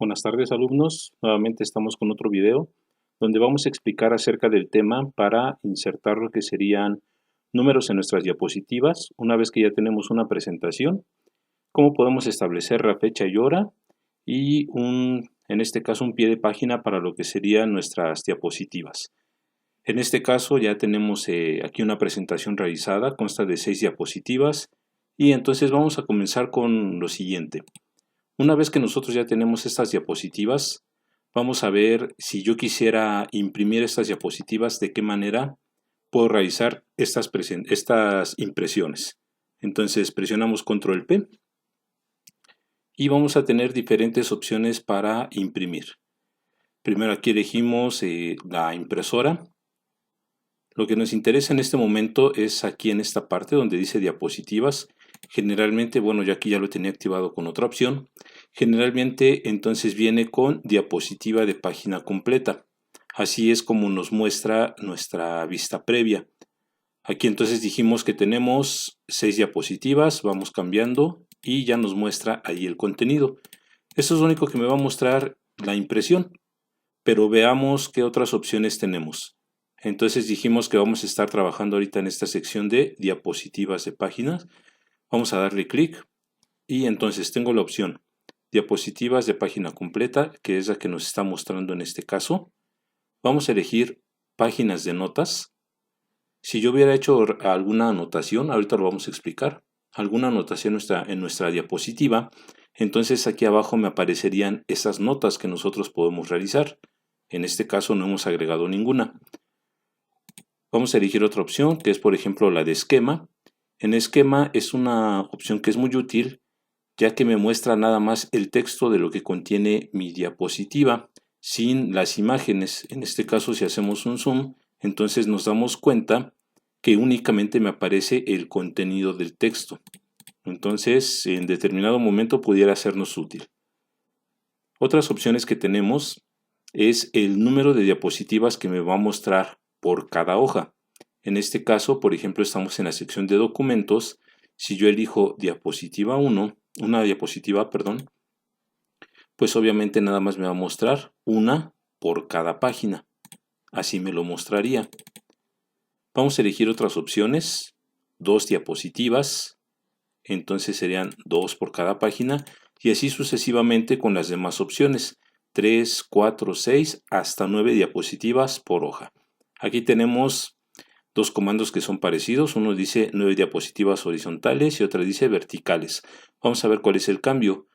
Buenas tardes, alumnos. Nuevamente estamos con otro video donde vamos a explicar acerca del tema para insertar lo que serían números en nuestras diapositivas. Una vez que ya tenemos una presentación, cómo podemos establecer la fecha y hora y en este caso un pie de página para lo que serían nuestras diapositivas. En este caso ya tenemos aquí una presentación realizada, consta de 6 diapositivas y entonces vamos a comenzar con lo siguiente. Una vez que nosotros ya tenemos estas diapositivas, vamos a ver si yo quisiera imprimir estas diapositivas, de qué manera puedo realizar estas impresiones. Entonces presionamos Control P y vamos a tener diferentes opciones para imprimir. Primero aquí elegimos la impresora. Lo que nos interesa en este momento es aquí en esta parte donde dice diapositivas. Generalmente, bueno, yo aquí ya lo tenía activado con otra opción. Generalmente entonces viene con diapositiva de página completa. Así es como nos muestra nuestra vista previa. Aquí entonces dijimos que tenemos 6 diapositivas, vamos cambiando y ya nos muestra ahí el contenido. Esto es lo único que me va a mostrar la impresión, pero veamos qué otras opciones tenemos. Entonces dijimos que vamos a estar trabajando ahorita en esta sección de diapositivas de páginas. Vamos a darle clic y entonces tengo la opción diapositivas de página completa, que es la que nos está mostrando en este caso. Vamos a elegir páginas de notas. Si yo hubiera hecho alguna anotación, ahorita lo vamos a explicar, alguna anotación en nuestra diapositiva, entonces aquí abajo me aparecerían esas notas que nosotros podemos realizar. En este caso no hemos agregado ninguna. Vamos a elegir otra opción, que es por ejemplo la de esquema. En esquema es una opción que es muy útil, ya que me muestra nada más el texto de lo que contiene mi diapositiva, sin las imágenes. En este caso, si hacemos un zoom, entonces nos damos cuenta que únicamente me aparece el contenido del texto. Entonces, en determinado momento pudiera sernos útil. Otras opciones que tenemos es el número de diapositivas que me va a mostrar por cada hoja. En este caso, por ejemplo, estamos en la sección de documentos. Si yo elijo diapositiva 1, una diapositiva, perdón, pues obviamente nada más me va a mostrar una por cada página. Así me lo mostraría. Vamos a elegir otras opciones. 2 diapositivas. Entonces serían 2 por cada página. Y así sucesivamente con las demás opciones. 3, 4, 6, hasta 9 diapositivas por hoja. Aquí tenemos dos comandos que son parecidos. Uno dice 9 diapositivas horizontales y otra dice verticales. Vamos a ver cuál es el cambio.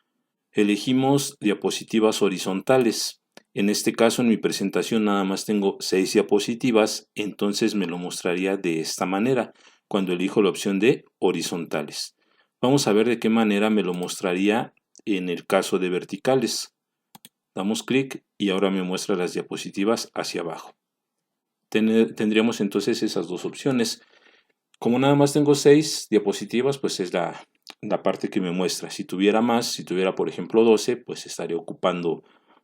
Elegimos diapositivas horizontales. En este caso, en mi presentación nada más tengo 6 diapositivas, entonces me lo mostraría de esta manera, cuando elijo la opción de horizontales. Vamos a ver de qué manera me lo mostraría en el caso de verticales. Damos clic y ahora me muestra las diapositivas hacia abajo. Tendríamos entonces esas dos opciones. Como nada más tengo 6 diapositivas, pues es la parte que me muestra. Si tuviera más, si tuviera por ejemplo 12, pues estaría ocupando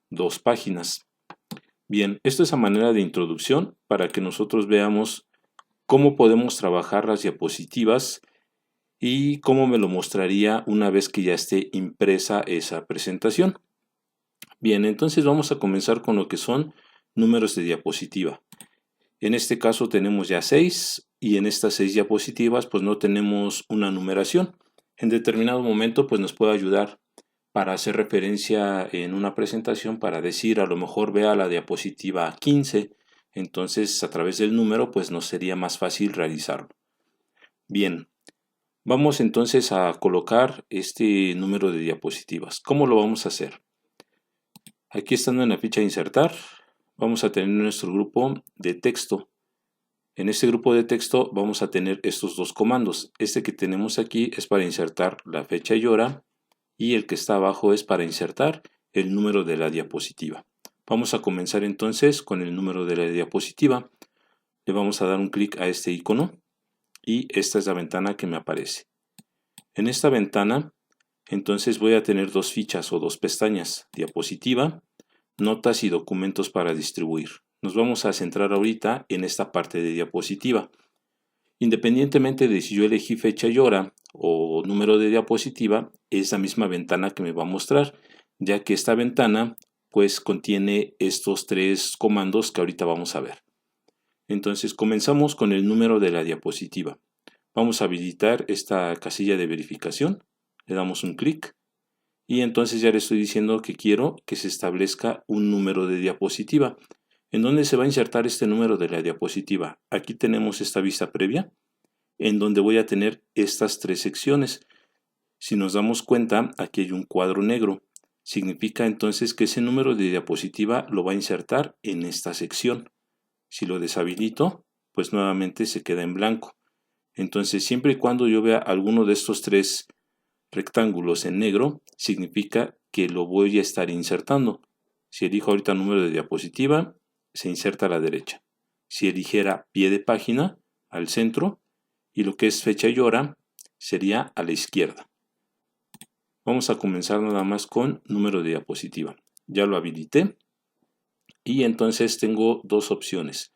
2 páginas. Bien, esto es a manera de introducción para que nosotros veamos cómo podemos trabajar las diapositivas y cómo me lo mostraría una vez que ya esté impresa esa presentación. Bien, entonces vamos a comenzar con lo que son números de diapositiva. En este caso tenemos ya 6 y en estas 6 diapositivas pues no tenemos una numeración. En determinado momento pues nos puede ayudar para hacer referencia en una presentación, para decir a lo mejor vea la diapositiva 15, entonces a través del número pues nos sería más fácil realizarlo. Bien, vamos entonces a colocar este número de diapositivas. ¿Cómo lo vamos a hacer? Aquí estando en la ficha de insertar, vamos a tener nuestro grupo de texto. En este grupo de texto vamos a tener estos dos comandos. Este que tenemos aquí es para insertar la fecha y hora y el que está abajo es para insertar el número de la diapositiva. Vamos a comenzar entonces con el número de la diapositiva. Le vamos a dar un clic a este icono y esta es la ventana que me aparece. En esta ventana entonces voy a tener dos fichas o dos pestañas: diapositiva, notas y documentos para distribuir. Nos vamos a centrar ahorita en esta parte de diapositiva. Independientemente de si yo elegí fecha y hora o número de diapositiva, es la misma ventana que me va a mostrar. ya que esta ventana pues contiene estos tres comandos que ahorita vamos a ver. Entonces comenzamos con el número de la diapositiva. Vamos a habilitar esta casilla de verificación, le damos un clic y entonces ya le estoy diciendo que quiero que se establezca un número de diapositiva. ¿En dónde se va a insertar este número de la diapositiva? Aquí tenemos esta vista previa, en donde voy a tener estas tres secciones. Si nos damos cuenta, aquí hay un cuadro negro. Significa entonces que ese número de diapositiva lo va a insertar en esta sección. Si lo deshabilito, pues nuevamente se queda en blanco. Entonces, siempre y cuando yo vea alguno de estos tres rectángulos en negro, significa que lo voy a estar insertando. Si elijo ahorita número de diapositiva, se inserta a la derecha. Si eligiera pie de página, al centro, y lo que es fecha y hora sería a la izquierda. Vamos a comenzar nada más con número de diapositiva. Ya lo habilité y entonces tengo dos opciones.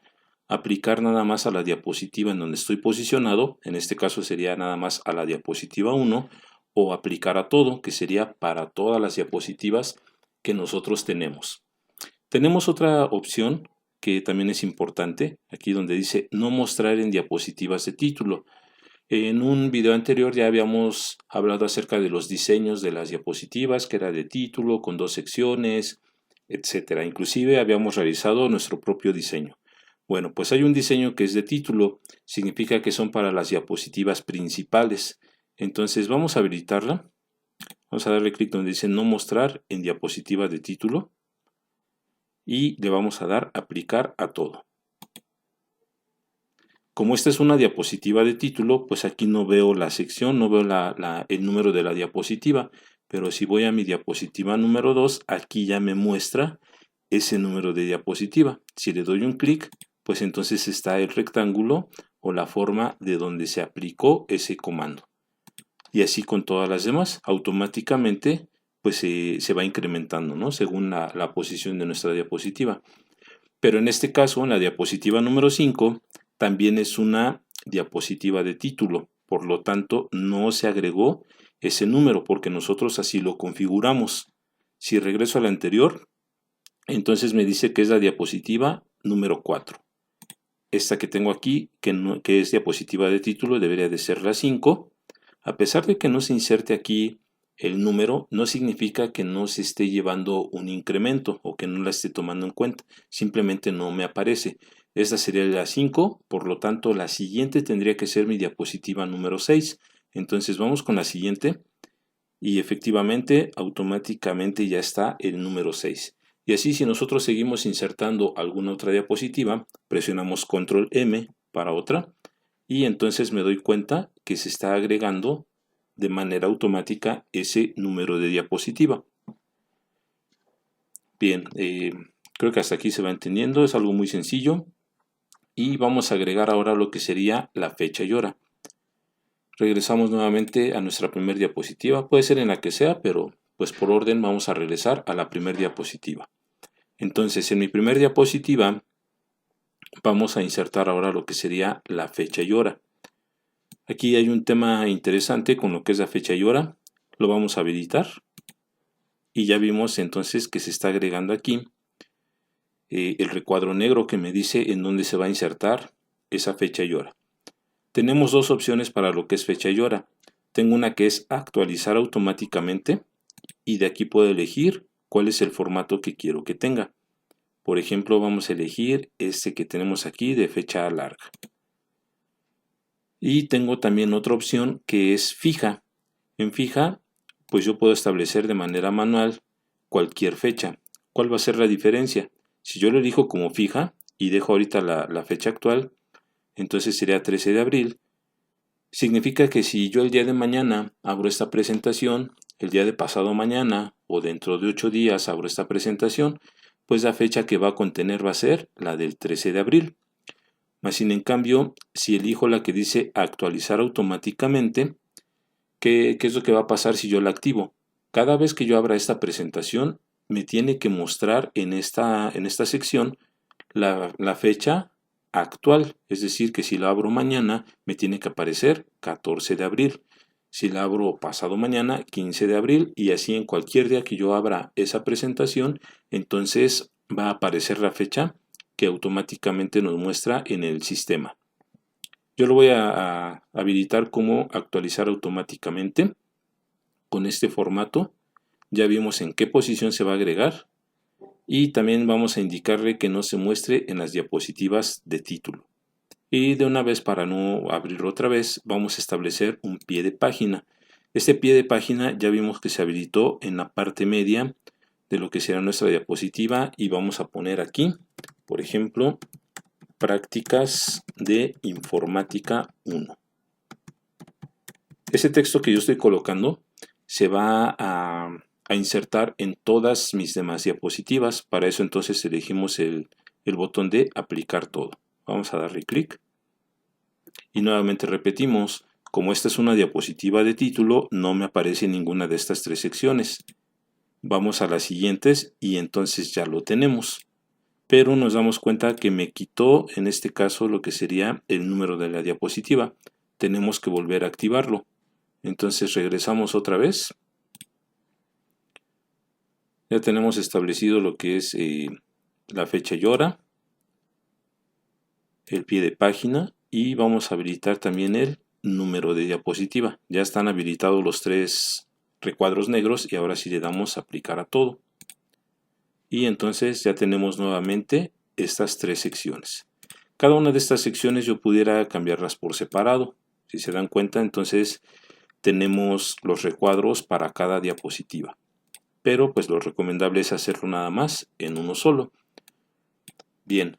Aplicar nada más a la diapositiva en donde estoy posicionado, en este caso sería nada más a la diapositiva 1, o aplicar a todo, que sería para todas las diapositivas que nosotros tenemos. Tenemos otra opción que también es importante, aquí donde dice no mostrar en diapositivas de título. En un video anterior ya habíamos hablado acerca de los diseños de las diapositivas, que era de título, con dos secciones, etc. Inclusive habíamos realizado nuestro propio diseño. Bueno, pues hay un diseño que es de título, significa que son para las diapositivas principales. Entonces vamos a habilitarla. Vamos a darle clic donde dice no mostrar en diapositiva de título. Y le vamos a dar aplicar a todo. Como esta es una diapositiva de título, pues aquí no veo la sección, no veo el número de la diapositiva. Pero si voy a mi diapositiva número 2, aquí ya me muestra ese número de diapositiva. Si le doy un clic, pues entonces está el rectángulo o la forma de donde se aplicó ese comando. Y así con todas las demás, automáticamente pues se va incrementando, ¿no? Según la posición de nuestra diapositiva. Pero en este caso, en la diapositiva número 5, también es una diapositiva de título. Por lo tanto, no se agregó ese número porque nosotros así lo configuramos. Si regreso a la anterior, entonces me dice que es la diapositiva número 4. Esta que tengo aquí, que es diapositiva de título, debería de ser la 5. A pesar de que no se inserte aquí el número, no significa que no se esté llevando un incremento o que no la esté tomando en cuenta. Simplemente no me aparece. Esta sería la 5, por lo tanto la siguiente tendría que ser mi diapositiva número 6. Entonces vamos con la siguiente y efectivamente automáticamente ya está el número 6. Y así si nosotros seguimos insertando alguna otra diapositiva, presionamos control M para otra y entonces me doy cuenta que se está agregando de manera automática ese número de diapositiva. Bien, creo que hasta aquí se va entendiendo, es algo muy sencillo. Y vamos a agregar ahora lo que sería la fecha y hora. Regresamos nuevamente a nuestra primera diapositiva, puede ser en la que sea, pero pues por orden vamos a regresar a la primera diapositiva. Entonces en mi primera diapositiva vamos a insertar ahora lo que sería la fecha y hora. Aquí hay un tema interesante con lo que es la fecha y hora, lo vamos a habilitar y ya vimos entonces que se está agregando aquí el recuadro negro que me dice en dónde se va a insertar esa fecha y hora. Tenemos dos opciones para lo que es fecha y hora. Tengo una que es actualizar automáticamente y de aquí puedo elegir cuál es el formato que quiero que tenga. Por ejemplo, vamos a elegir este que tenemos aquí de fecha larga. Y tengo también otra opción que es fija. En fija, pues yo puedo establecer de manera manual cualquier fecha. ¿Cuál va a ser la diferencia? Si yo lo elijo como fija y dejo ahorita la fecha actual, entonces sería 13 de abril. Significa que si yo el día de mañana abro esta presentación, el día de pasado mañana o dentro de 8 días abro esta presentación, pues la fecha que va a contener va a ser la del 13 de abril. Más sin en cambio, si elijo la que dice actualizar automáticamente, ¿qué es lo que va a pasar si yo la activo? Cada vez que yo abra esta presentación, me tiene que mostrar en esta sección la fecha actual, es decir, que si lo abro mañana, me tiene que aparecer 14 de abril. Si la abro pasado mañana, 15 de abril, y así en cualquier día que yo abra esa presentación, entonces va a aparecer la fecha que automáticamente nos muestra en el sistema. Yo lo voy a habilitar como actualizar automáticamente con este formato. Ya vimos en qué posición se va a agregar y también vamos a indicarle que no se muestre en las diapositivas de título. Y de una vez, para no abrirlo otra vez, vamos a establecer un pie de página. Este pie de página ya vimos que se habilitó en la parte media de lo que será nuestra diapositiva y vamos a poner aquí, por ejemplo, prácticas de informática 1. Ese texto que yo estoy colocando se va a insertar en todas mis demás diapositivas. Para eso entonces elegimos el botón de aplicar todo. Vamos a darle clic y nuevamente repetimos, como esta es una diapositiva de título, no me aparece ninguna de estas tres secciones. Vamos a las siguientes y entonces ya lo tenemos. Pero nos damos cuenta que me quitó en este caso lo que sería el número de la diapositiva. Tenemos que volver a activarlo. Entonces regresamos otra vez. Ya tenemos establecido lo que es la fecha y hora, el pie de página y vamos a habilitar también el número de diapositiva. Ya están habilitados los tres recuadros negros y ahora sí le damos a aplicar a todo. Y entonces ya tenemos nuevamente estas tres secciones. Cada una de estas secciones yo pudiera cambiarlas por separado. Si se dan cuenta, entonces tenemos los recuadros para cada diapositiva. Pero pues lo recomendable es hacerlo nada más en uno solo. Bien,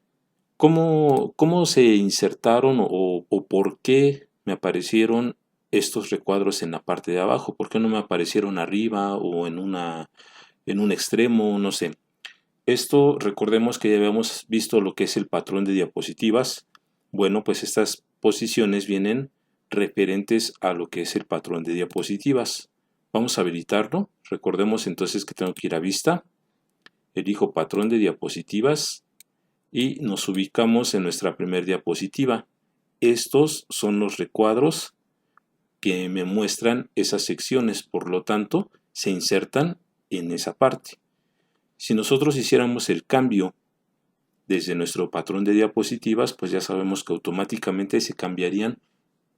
¿cómo se insertaron o por qué me aparecieron estos recuadros en la parte de abajo? ¿Por qué no me aparecieron arriba o en un extremo? No sé. Esto, recordemos que ya habíamos visto lo que es el patrón de diapositivas. Bueno, pues estas posiciones vienen referentes a lo que es el patrón de diapositivas. Vamos a habilitarlo. Recordemos entonces que tengo que ir a vista. Elijo patrón de diapositivas y nos ubicamos en nuestra primera diapositiva. Estos son los recuadros que me muestran esas secciones, por lo tanto, se insertan en esa parte. Si nosotros hiciéramos el cambio desde nuestro patrón de diapositivas, pues ya sabemos que automáticamente se cambiarían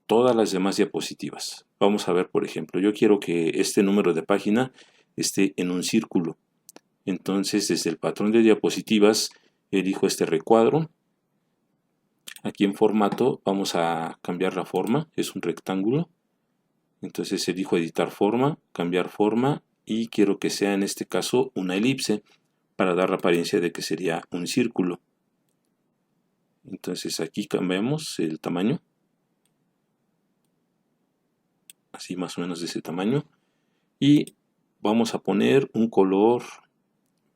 todas las demás diapositivas. Vamos a ver, por ejemplo, yo quiero que este número de página esté en un círculo. Entonces, desde el patrón de diapositivas, elijo este recuadro. Aquí en formato vamos a cambiar la forma, es un rectángulo. Entonces elijo editar forma, cambiar forma y quiero que sea en este caso una elipse para dar la apariencia de que sería un círculo. Entonces aquí cambiamos el tamaño, así más o menos de ese tamaño, y vamos a poner un color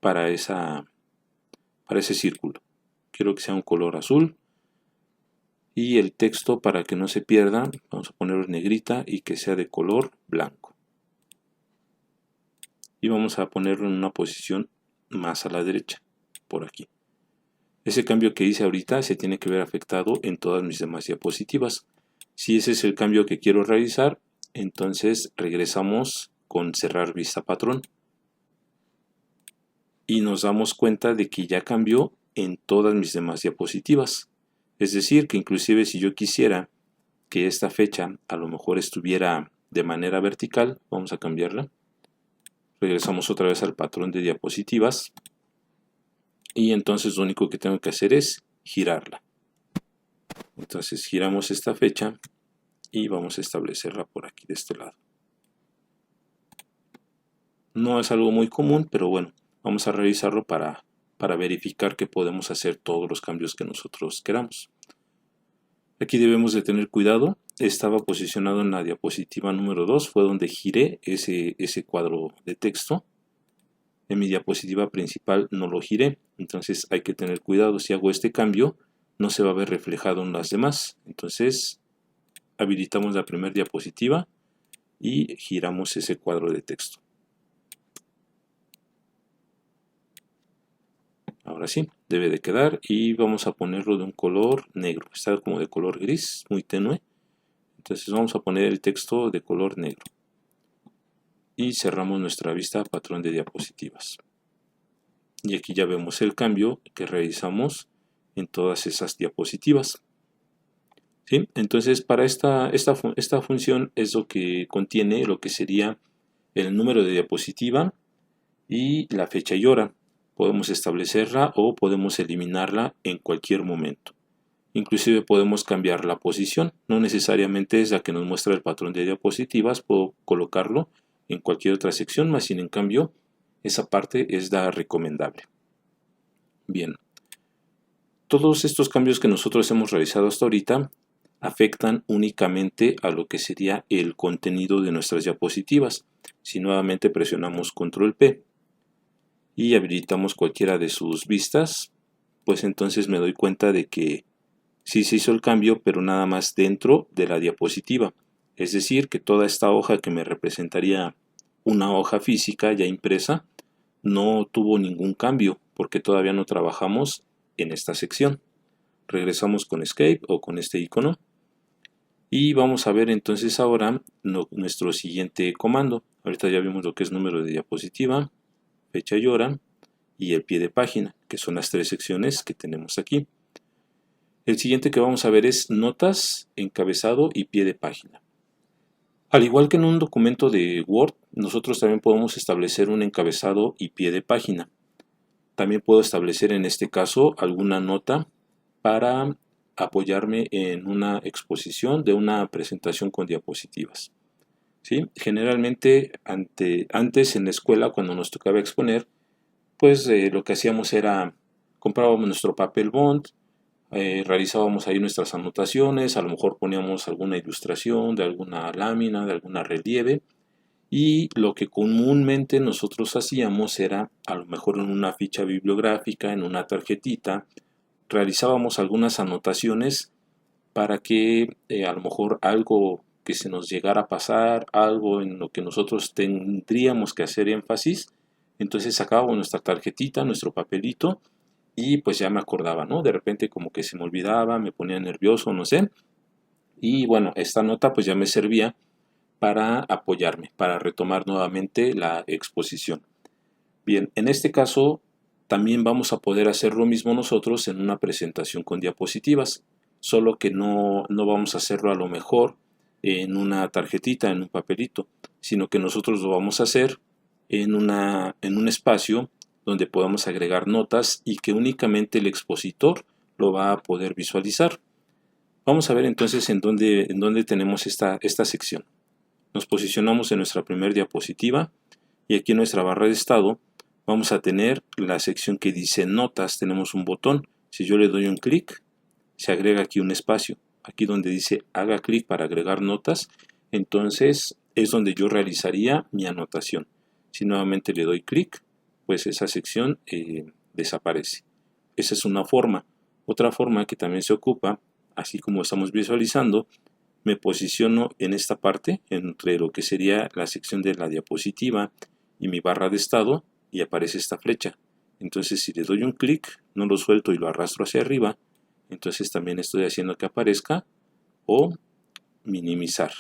para ese círculo. Quiero que sea un color azul y el texto, para que no se pierda, vamos a ponerlo en negrita y que sea de color blanco. Y vamos a ponerlo en una posición más a la derecha, por aquí. Ese cambio que hice ahorita se tiene que ver afectado en todas mis demás diapositivas. Si ese es el cambio que quiero realizar, entonces regresamos con cerrar vista patrón. Y nos damos cuenta de que ya cambió en todas mis demás diapositivas. Es decir, que inclusive si yo quisiera que esta fecha a lo mejor estuviera de manera vertical, vamos a cambiarla. Regresamos otra vez al patrón de diapositivas. Y entonces lo único que tengo que hacer es girarla. Entonces giramos esta fecha y vamos a establecerla por aquí de este lado. No es algo muy común, pero bueno, vamos a revisarlo para verificar que podemos hacer todos los cambios que nosotros queramos. Aquí debemos de tener cuidado. Estaba posicionado en la diapositiva número 2, fue donde giré ese cuadro de texto. En mi diapositiva principal no lo giré, entonces hay que tener cuidado. Si hago este cambio, no se va a ver reflejado en las demás. Entonces habilitamos la primera diapositiva y giramos ese cuadro de texto. Ahora sí, debe de quedar y vamos a ponerlo de un color negro. Está como de color gris, muy tenue. Entonces vamos a poner el texto de color negro y cerramos nuestra vista patrón de diapositivas. Y aquí ya vemos el cambio que realizamos en todas esas diapositivas. ¿Sí? Entonces para esta función es lo que contiene lo que sería el número de diapositiva y la fecha y hora. Podemos establecerla o podemos eliminarla en cualquier momento. Inclusive podemos cambiar la posición, no necesariamente es la que nos muestra el patrón de diapositivas, puedo colocarlo en cualquier otra sección, más sin en cambio esa parte es la recomendable. Bien, todos estos cambios que nosotros hemos realizado hasta ahorita afectan únicamente a lo que sería el contenido de nuestras diapositivas. Si nuevamente presionamos control P y habilitamos cualquiera de sus vistas, pues entonces me doy cuenta de que sí se hizo el cambio, pero nada más dentro de la diapositiva. Es decir, que toda esta hoja que me representaría una hoja física ya impresa, no tuvo ningún cambio, porque todavía no trabajamos en esta sección. Regresamos con Escape o con este icono. Y vamos a ver entonces ahora nuestro siguiente comando. Ahorita ya vimos lo que es número de diapositiva, fecha y hora, y el pie de página, que son las tres secciones que tenemos aquí. El siguiente que vamos a ver es notas, encabezado y pie de página. Al igual que en un documento de Word, nosotros también podemos establecer un encabezado y pie de página. También puedo establecer en este caso alguna nota para apoyarme en una exposición de una presentación con diapositivas. ¿Sí? Generalmente antes en la escuela cuando nos tocaba exponer, pues lo que hacíamos era comprábamos nuestro papel bond, realizábamos ahí nuestras anotaciones, a lo mejor poníamos alguna ilustración de alguna lámina, de alguna relieve, y lo que comúnmente nosotros hacíamos era, a lo mejor en una ficha bibliográfica, en una tarjetita, realizábamos algunas anotaciones para que a lo mejor algo que se nos llegara a pasar, algo en lo que nosotros tendríamos que hacer énfasis, entonces sacábamos nuestra tarjetita, nuestro papelito, y pues ya me acordaba, ¿no? De repente como que se me olvidaba, me ponía nervioso, no sé. Y bueno, esta nota pues ya me servía para apoyarme, para retomar nuevamente la exposición. Bien, en este caso también vamos a poder hacer lo mismo nosotros en una presentación con diapositivas, solo que no vamos a hacerlo a lo mejor en una tarjetita, en un papelito, sino que nosotros lo vamos a hacer en un espacio donde podamos agregar notas y que únicamente el expositor lo va a poder visualizar. Vamos a ver entonces en dónde tenemos esta sección. Nos posicionamos en nuestra primera diapositiva y aquí en nuestra barra de estado vamos a tener la sección que dice notas, tenemos un botón. Si yo le doy un clic, se agrega aquí un espacio. Aquí donde dice haga clic para agregar notas, entonces es donde yo realizaría mi anotación. Si nuevamente le doy clic, pues esa sección desaparece. Esa es una forma. Otra forma que también se ocupa, así como estamos visualizando, me posiciono en esta parte, entre lo que sería la sección de la diapositiva y mi barra de estado, y aparece esta flecha. Entonces si le doy un clic, no lo suelto y lo arrastro hacia arriba, entonces también estoy haciendo que aparezca o minimizar.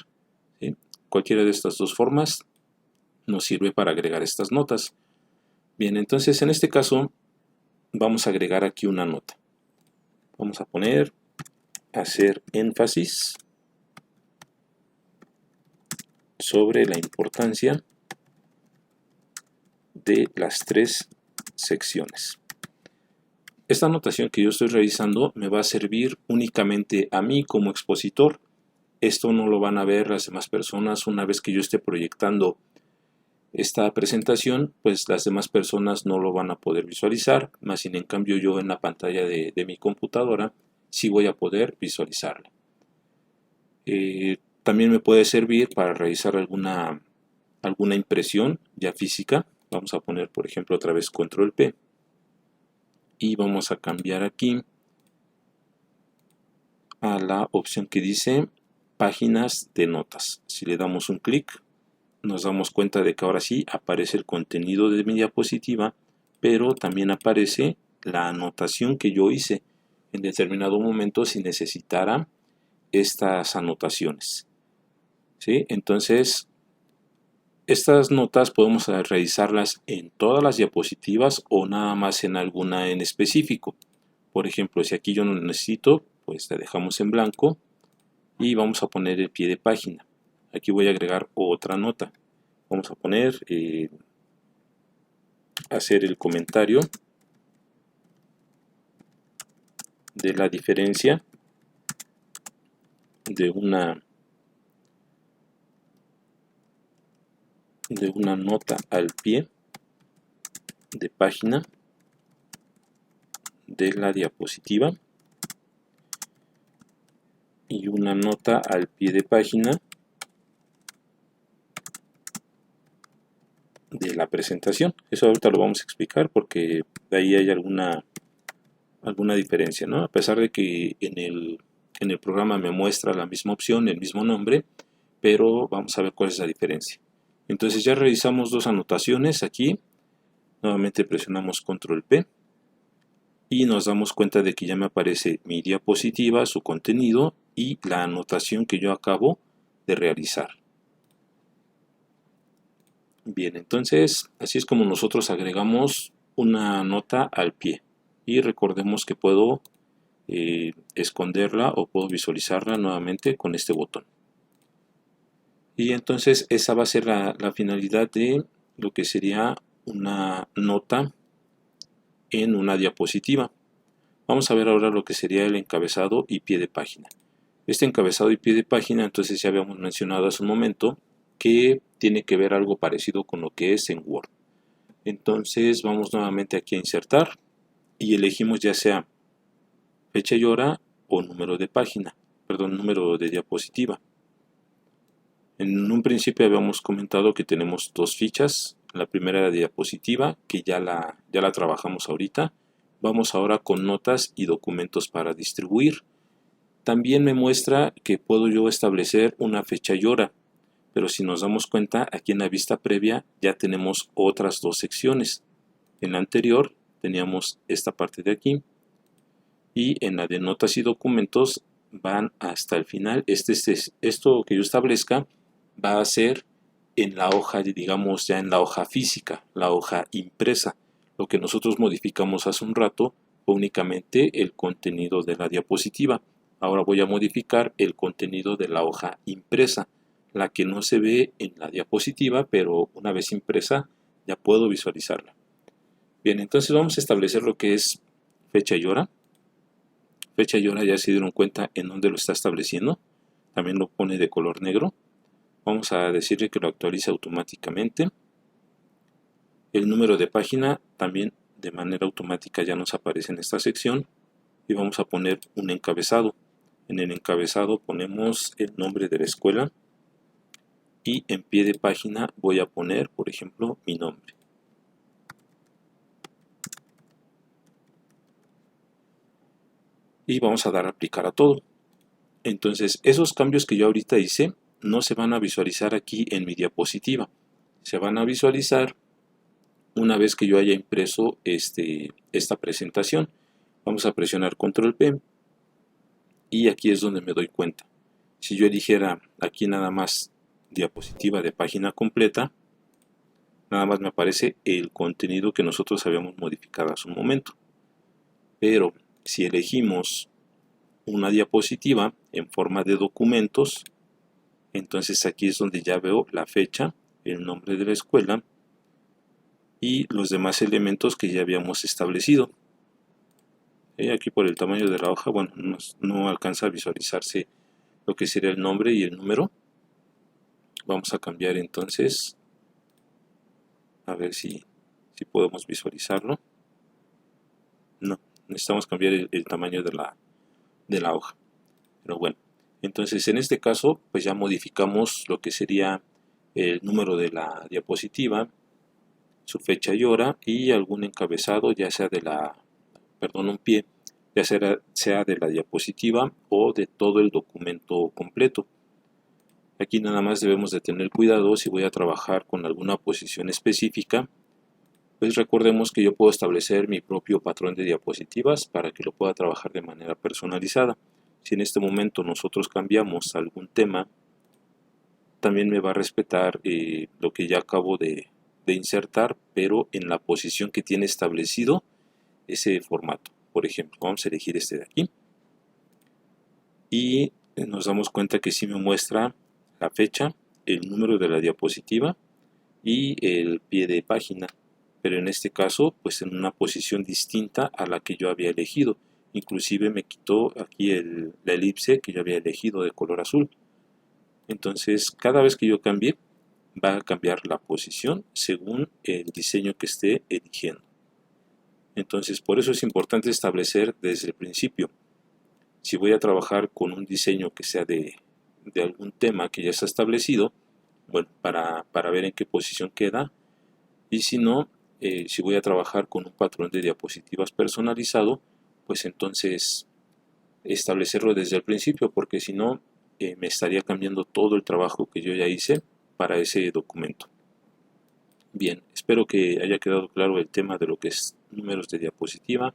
¿Sí? Cualquiera de estas dos formas nos sirve para agregar estas notas. Bien, entonces en este caso vamos a agregar aquí una nota. Vamos a poner, hacer énfasis sobre la importancia de las tres secciones. Esta anotación que yo estoy realizando me va a servir únicamente a mí como expositor. Esto no lo van a ver las demás personas una vez que yo esté proyectando esta presentación, pues las demás personas no lo van a poder visualizar, más sin en cambio yo en la pantalla de mi computadora sí voy a poder visualizarla. También me puede servir para realizar alguna impresión ya física. Vamos a poner por ejemplo otra vez control P y vamos a cambiar aquí a la opción que dice páginas de notas. Si le damos un clic, nos damos cuenta de que ahora sí aparece el contenido de mi diapositiva, pero también aparece la anotación que yo hice en determinado momento si necesitara estas anotaciones. ¿sí? Entonces, estas notas podemos realizarlas en todas las diapositivas o nada más en alguna en específico. Por ejemplo, si aquí yo no necesito, pues la dejamos en blanco y vamos a poner el pie de página. Aquí voy a agregar otra nota. Vamos a poner, hacer el comentario de la diferencia de una nota al pie de página de la diapositiva y una nota al pie de página de la presentación. Eso ahorita lo vamos a explicar porque de ahí hay alguna diferencia, ¿no? A pesar de que en el programa me muestra la misma opción, el mismo nombre, pero vamos a ver cuál es la diferencia. Entonces ya realizamos dos anotaciones aquí. Nuevamente presionamos control P y nos damos cuenta de que ya me aparece mi diapositiva, su contenido y la anotación que yo acabo de realizar. Bien, entonces así es como nosotros agregamos una nota al pie. Y recordemos que puedo esconderla o puedo visualizarla nuevamente con este botón. Y entonces esa va a ser la finalidad de lo que sería una nota en una diapositiva. Vamos a ver ahora lo que sería el encabezado y pie de página. Este encabezado y pie de página, entonces ya habíamos mencionado hace un momento que tiene que ver algo parecido con lo que es en Word. Entonces vamos nuevamente aquí a insertar y elegimos ya sea fecha y hora o número de página, perdón, número de diapositiva. En un principio habíamos comentado que tenemos dos fichas. La primera era diapositiva, que ya la trabajamos ahorita. Vamos ahora con notas y documentos para distribuir. También me muestra que puedo yo establecer una fecha y hora, pero si nos damos cuenta, aquí en la vista previa ya tenemos otras dos secciones. En la anterior teníamos esta parte de aquí y en la de notas y documentos van hasta el final. Esto que yo establezca va a ser en la hoja, digamos ya en la hoja física, la hoja impresa. Lo que nosotros modificamos hace un rato fue únicamente el contenido de la diapositiva. Ahora voy a modificar el contenido de la hoja impresa, la que no se ve en la diapositiva, pero una vez impresa ya puedo visualizarla. Bien, entonces vamos a establecer lo que es fecha y hora. Fecha y hora ya se dieron cuenta en dónde lo está estableciendo. También lo pone de color negro. Vamos a decirle que lo actualice automáticamente. El número de página también de manera automática ya nos aparece en esta sección. Y vamos a poner un encabezado. En el encabezado ponemos el nombre de la escuela. Y en pie de página voy a poner, por ejemplo, mi nombre. Y vamos a dar a aplicar a todo. Entonces, esos cambios que yo ahorita hice no se van a visualizar aquí en mi diapositiva. Se van a visualizar una vez que yo haya impreso esta presentación. Vamos a presionar control P y aquí es donde me doy cuenta. Si yo eligiera aquí nada más diapositiva de página completa, nada más me aparece el contenido que nosotros habíamos modificado hace un momento. Pero si elegimos una diapositiva en forma de documentos, entonces aquí es donde ya veo la fecha, el nombre de la escuela y los demás elementos que ya habíamos establecido. Aquí por el tamaño de la hoja, bueno, no alcanza a visualizarse lo que sería el nombre y el número. Vamos a cambiar entonces, a ver si podemos visualizarlo. No, necesitamos cambiar el tamaño de la hoja. Pero bueno, entonces en este caso pues ya modificamos lo que sería el número de la diapositiva, su fecha y hora y algún encabezado, ya sea un pie, ya sea de la diapositiva o de todo el documento completo. Aquí nada más debemos de tener cuidado si voy a trabajar con alguna posición específica, pues recordemos que yo puedo establecer mi propio patrón de diapositivas para que lo pueda trabajar de manera personalizada. Si en este momento nosotros cambiamos algún tema también me va a respetar lo que ya acabo de insertar, pero en la posición que tiene establecido ese formato. Por ejemplo, vamos a elegir este de aquí y nos damos cuenta que sí me muestra la fecha, el número de la diapositiva y el pie de página, pero en este caso pues en una posición distinta a la que yo había elegido. Inclusive me quitó aquí la elipse que yo había elegido de color azul. Entonces cada vez que yo cambie va a cambiar la posición según el diseño que esté eligiendo. Entonces por eso es importante establecer desde el principio. Si voy a trabajar con un diseño que sea de algún tema que ya está establecido, bueno, para ver en qué posición queda, y si no, si voy a trabajar con un patrón de diapositivas personalizado, pues entonces establecerlo desde el principio, porque si no, me estaría cambiando todo el trabajo que yo ya hice para ese documento. Bien, espero que haya quedado claro el tema de lo que es números de diapositiva,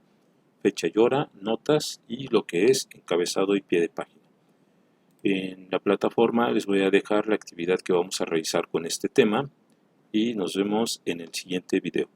fecha y hora, notas y lo que es encabezado y pie de página. En la plataforma les voy a dejar la actividad que vamos a realizar con este tema y nos vemos en el siguiente video.